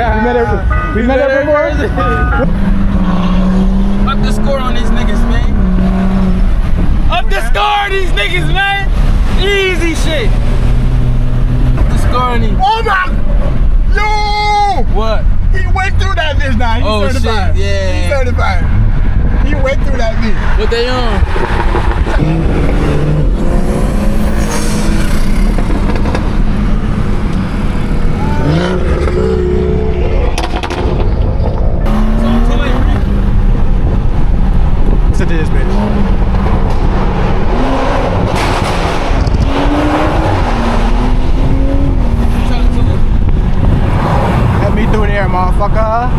We met her before? Up the score on these niggas, man. Up the score on these niggas, man. Easy shit. Up the score on these. Oh my! Yo! What? He went through that bitch now. He's certified. Shit, yeah. He's certified. He went through that bitch. What they on? Listen to this bitch. Let me through there, motherfucker.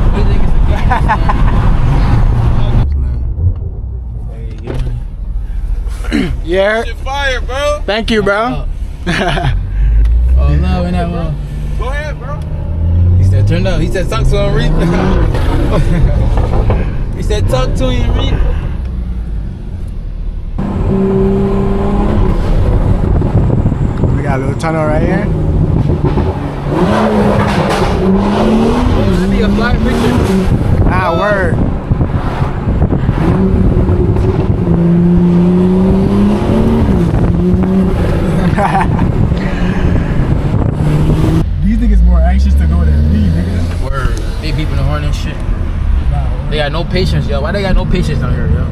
Yeah. Shit fire, bro. Thank you, bro. Oh no, in that one. Go ahead, bro. He said, turn up. He said, talk to him, Reed. He said, talk to him, Reed. We got a little tunnel right here. Let me a fly picture. Ah, word. These niggas more anxious to go than me, nigga. Word. They beeping the horn and shit. They got no patience, yo. Why they got no patience down here, yo?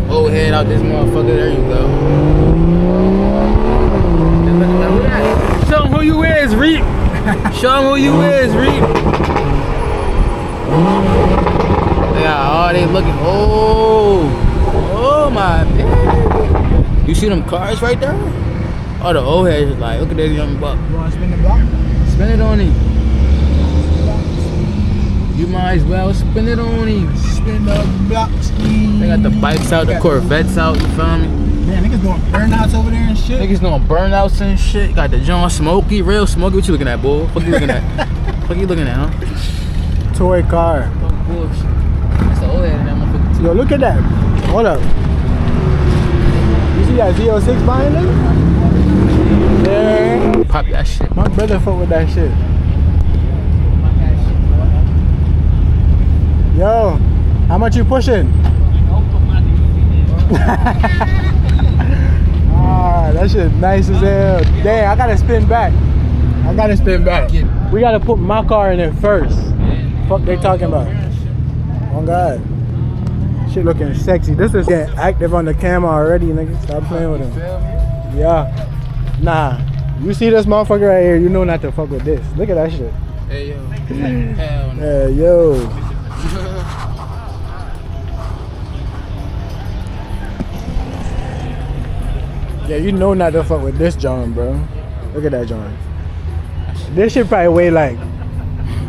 Old head out this motherfucker. There you go. Show them who you is, Reed. Show them who you is, Reed. Yeah, oh, they looking. Oh my baby. You see them cars right there? Oh, the old heads is like, look at this young buck. You wanna spin the block? Spin it on him. You might as well spin it on him. Spin the block. They got the bikes out, the Corvettes out, you feel me? Man, niggas doing burnouts over there and shit. Niggas doing burnouts and shit. Got the John Smokey, real Smokey. What you looking at, bull? What you looking at? What you looking at, huh? Toy car. Oh, bullshit. That's the old head in that motherfucker too. Yo, look at that. Hold up. You see that Z06 behind them? Yeah. Pop that shit. My brother fuck with that shit. Yo, how much you pushing? Ah, that shit nice as hell. Damn, I gotta spin back. We gotta put my car in it first. Fuck they talking about? Oh God. Shit looking sexy. This is getting active on the camera already, nigga. Stop playing with him. Yeah. Nah. You see this motherfucker right here, you know not to fuck with this. Look at that shit. Hey, yo. Hell no. Yeah, yo. Yeah, you know not to fuck with this John, bro. Look at that John. This shit probably weigh like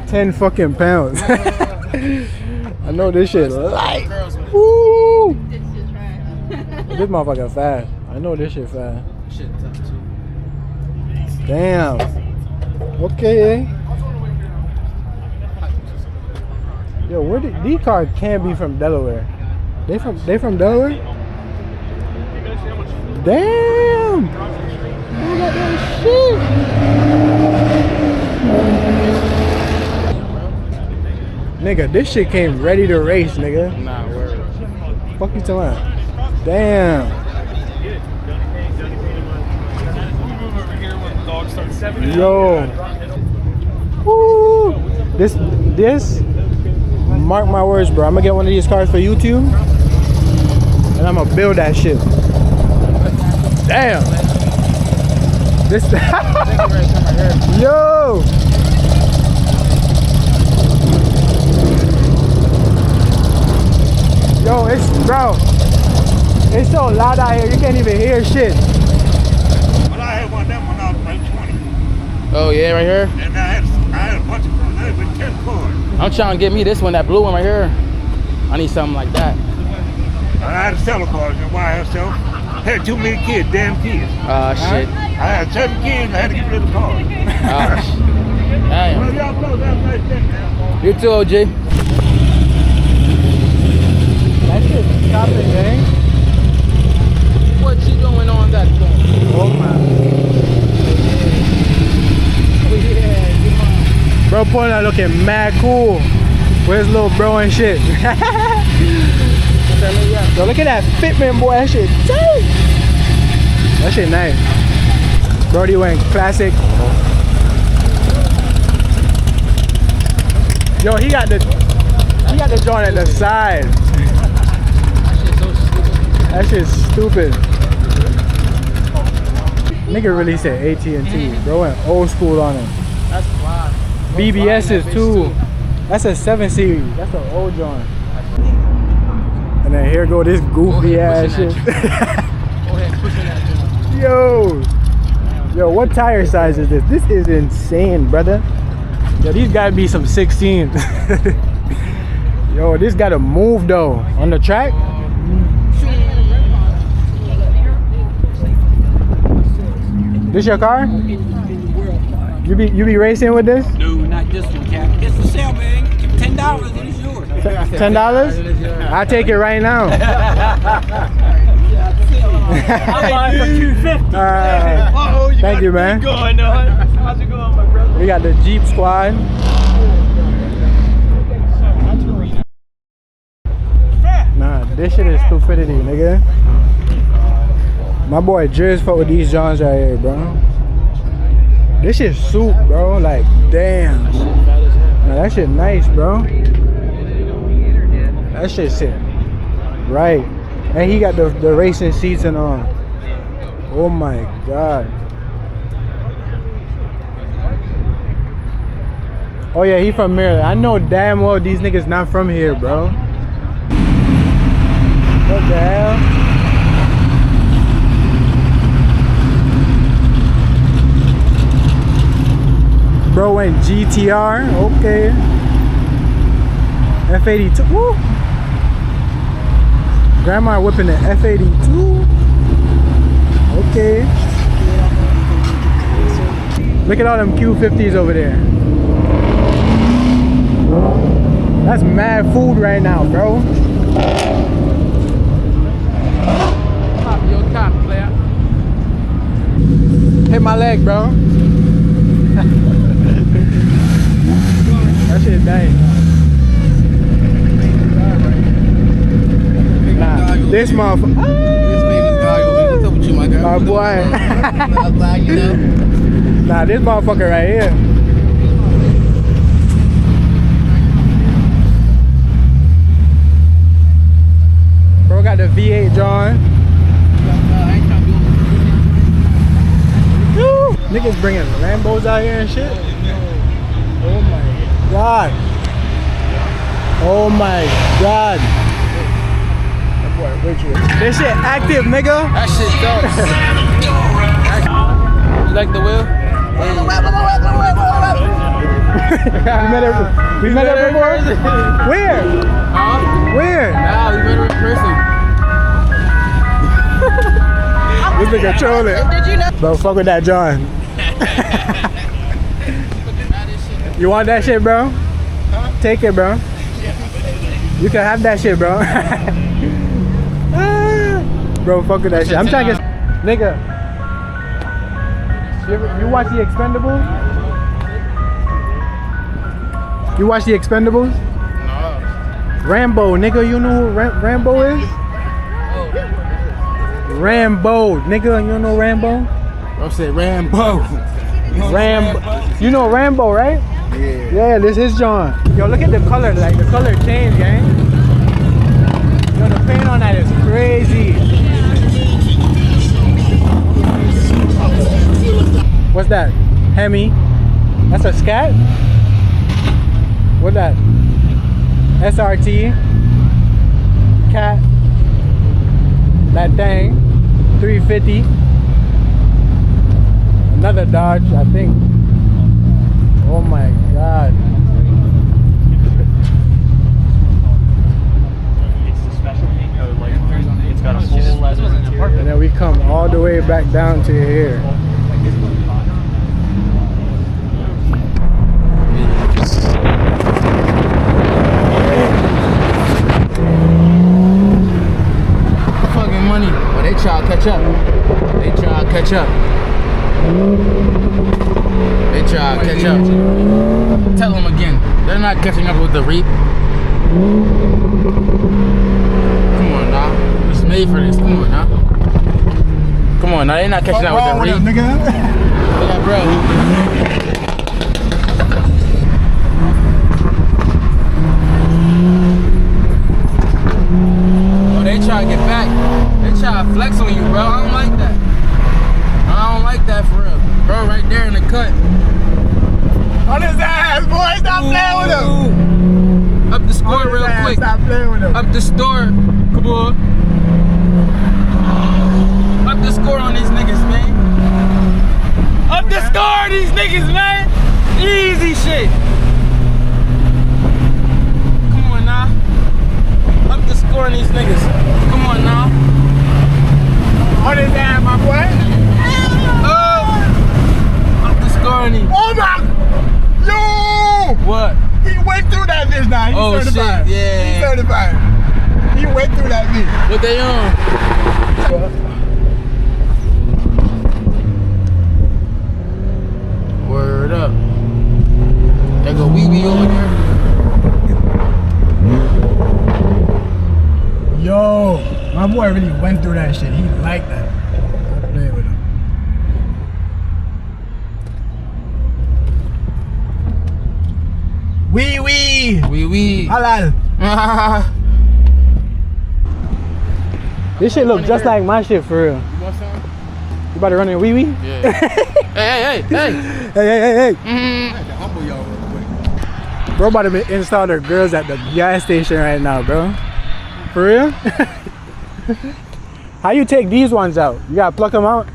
10 fucking pounds. I know this shit light. Woo! This motherfucker fast. I know this shit fast. Shit tough too. Damn. Okay. Yo, where did these cars can't be from Delaware? They from Delaware? Damn! Look at that shit! Nigga, this shit came ready to race, nigga. Nah, word. Fuck you talking about? Damn. Yo. Woo! This, mark my words, bro. I'm gonna get one of these cars for YouTube. And I'm gonna build that shit. Damn. This. Yo. Yo, it's so loud out here. You can't even hear shit. But I had one of them when I was like 20. Oh yeah, right here. And I had a bunch of them. I had with 10 cars. I'm trying to get me this one, that blue one right here. I need something like that. I had to sell the cars. You know why I had to sell? I had too many kids, damn kids. Shit. I had 7 kids. I had to get rid of the cars. Damn. Well, y'all close. Have a nice day, man. You too, OG. That shit's chopping, gang. What you doing on that phone? Oh my. Bro, Bro pulling out looking mad cool with his little bro and shit. Yo, look at that fitment, boy. That shit tight. That shit nice. Brody went classic. Yo, he got the joint at the side. That shit's stupid. Nigga really said AT&T. Bro went old school on him. That's wild. BBS's too. That's a 7 series. That's an old joint. And then here go this goofy ass shit. Go ahead, pushing that joint. Yo, what tire size is this? This is insane, brother. Yo, these gotta be some 16s. Yo, this gotta move though on the track. This your car? You be racing with this? No, not this one, Cap. It's for sale, man. Give me $10 and it's yours. $10? I'll take it right now. I'll buy it for $250. Thank you, man. Going on? How's it going, my brother? We got the Jeep squad. Nah, this shit is stupidity, nigga. My boy Driz fuck with these Johns right here, bro. This shit soup, bro. Like, damn. Nah, that shit nice, bro. That shit sick. Right. And he got the racing seats and all. Oh my god. Oh yeah, he from Maryland. I know damn well these niggas not from here, bro. What the hell? Bro went GTR, okay. F82, woo. Grandma whipping the F82. Okay. Look at all them Q50s over there. That's mad food right now, bro. Pop your top, player. Hit my leg, bro. That shit nice. Nah, this motherfucker. This baby's goggles. What's up with you, my girl? My boy. You know? Nah, this motherfucker right here. Bro got the V8 John. Woo! Niggas bringing Lambos out here and shit. Oh my god. Oh my god. That boy Richard. This shit active, nigga. That shit dope. You like the wheel? we met her before? Where? Huh? Where? Nah, we met her in person. This nigga trolling. Bro, fuck with that John. You want that shit, bro? Take it, bro. You can have that shit, bro. Bro, fuck with that shit. I'm trying to get... Nigga. You watch the Expendables? You watch the Expendables? No. Rambo, nigga. You know who Rambo is? Rambo, nigga. You know Rambo? Bro said Rambo. Rambo. You know Rambo, right? Yeah. Yeah, this is John. Yo, look at the color. Like, the color changed, gang. Yo, the paint on that is crazy. What's that? Hemi. That's a Scat? What's that? SRT. Cat. That thing. 350. Another Dodge, I think. Oh my god. It's the special paint code, like it's got a full leather interior. And then we come all the way back down to here. Fucking money. Well, they try to catch up. They try to catch up. They try to catch up. Tell them They're not catching up with the reap. Come on now. It's made for this. Come on now. Come on now. They're not catching up with the reap. Yeah, bro. Oh, they try to get back. They try to flex on you, bro. I don't like that. I don't like that for real. Bro, right there in the cut. On his ass, boy. Stop playing with him. Up the score real quick. Stop playing with him. Up the score. Come on. Up the score on these niggas, man. Up the score on these niggas, man. Easy shit. Come on now. Up the score on these niggas. Come on now. On his ass, my boy. Oh. Up the score on these. Oh my. Yo. What? He went through that bitch now. He's Oh, certified. shit, yeah. He's certified. He went through that bitch. What they on? Word up. There go Wee over there. Yo, my boy really went through that shit. He liked that. I played with him. Wee wee. Wee. Halal. This shit look just like my shit for real. You want some? You about to run in wee wee? Yeah. hey. Hey. Bro about to install their girls at the gas station right now, bro. For real? How you take these ones out? You gotta pluck them out?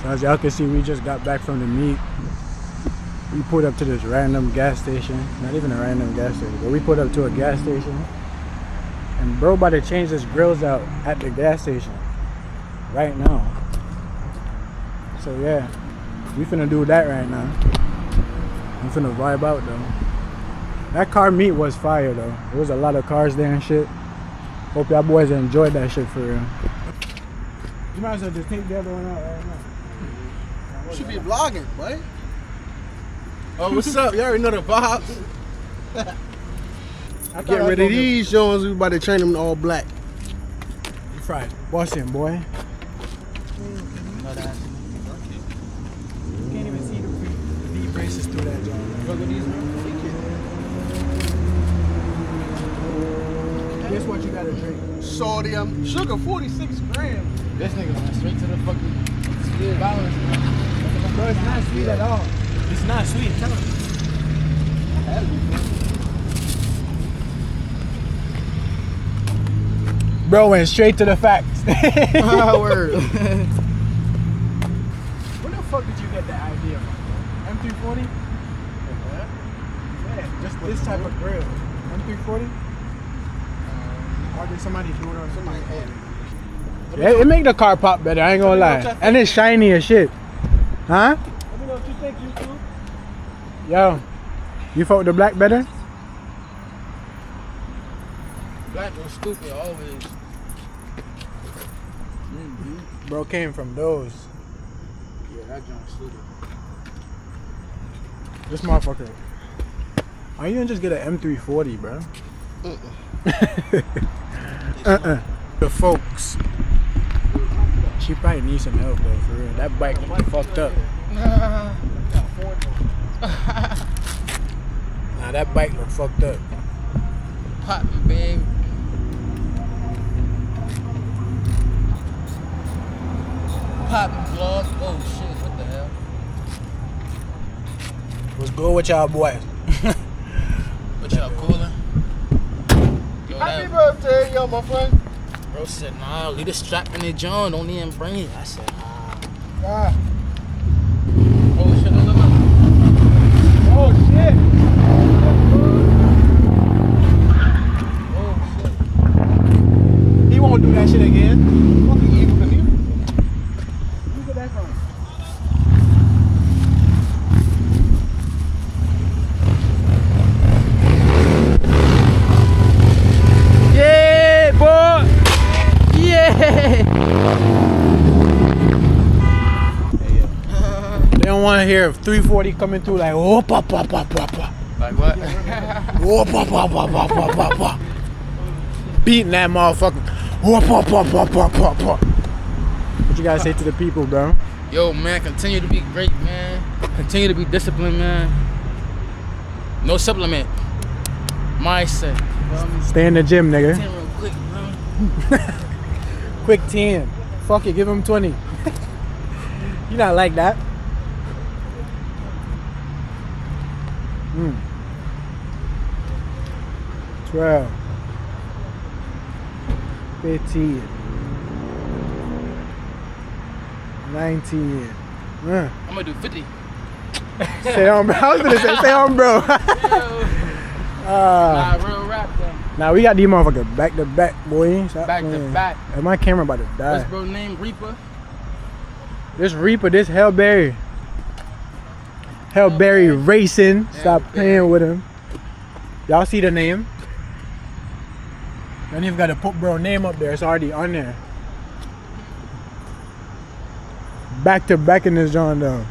So as y'all can see, we just got back from the meet. We pulled up to this random gas station. Not even a random gas station, but we pulled up to a gas station. And bro about to change his grills out at the gas station right now. So yeah, we finna do that right now. I'm finna vibe out though. That car meet was fire though. There was a lot of cars there and shit. Hope y'all boys enjoyed that shit for real. You might as well just take the other one out right now. You should be vlogging, boy. Oh, what's up? You already know the vibes. Get rid of these Jones. We about to train them all black. You fried. Boston, boy. You can't even see the V braces through that, John. Look at these, guess what you gotta drink? Sodium, sugar, 46 grams. This nigga went straight to the fucking sweet balance. Bro, it's not sweet at all. It's not sweet. Tell him. Bro went straight to the facts. Word. Where the fuck did you get that idea from? M340? Yeah, just this type of grill. M340? Or did somebody do it on somebody's head? Yeah, it make the car pop better, I ain't gonna lie. And it's shiny as shit. Huh? Let me know what you think, YouTube. Yo, you fuck with the black better? Black or stupid, always. Bro came from those. Yeah, that joint's stupid. This motherfucker. Why you didn't just get an M340, bro? The folks. She probably needs some help though, for real. That bike fucked up. Nah, that bike look fucked up. Poppin', babe. Poppin' vlog. Oh shit, what the hell? What's good with y'all boys? What y'all coolin'? Yo, Happy birthday, yo, my friend. bro said, nah, leave the strap in the joint, don't even bring it. I said, nah. Ah. Oh shit, look. Oh shit! Oh shit. He won't do that shit again. Fucking evil, can you? Who got that from? Yeah, boy! Yeah! They don't want to hear 340 coming through like whoop up up up up up. Like what? Whoop up up up up up up up. Beating that motherfucker. Whoop up up up up up up. What you gotta say to the people, bro? Yo, man, continue to be great, man. Continue to be disciplined, man. No supplement. Mindset. Stay in the gym, nigga. 10 real quick, bro. Quick 10. Fuck it, give him 20. You not like that. 12. 15. 19. I'm gonna do 50. Say on, bro. I was gonna say on, bro. Nah, real rap though. Now we got these motherfuckers back to back, boy. Stop Back to playing. back. And my camera about to die. What's bro name? Reaper? This Reaper, this Hellberry. Hellberry Racing. Stop playing with him. Y'all see the name? Don't even got to put bro name up there. It's already on there. Back to back in this John though.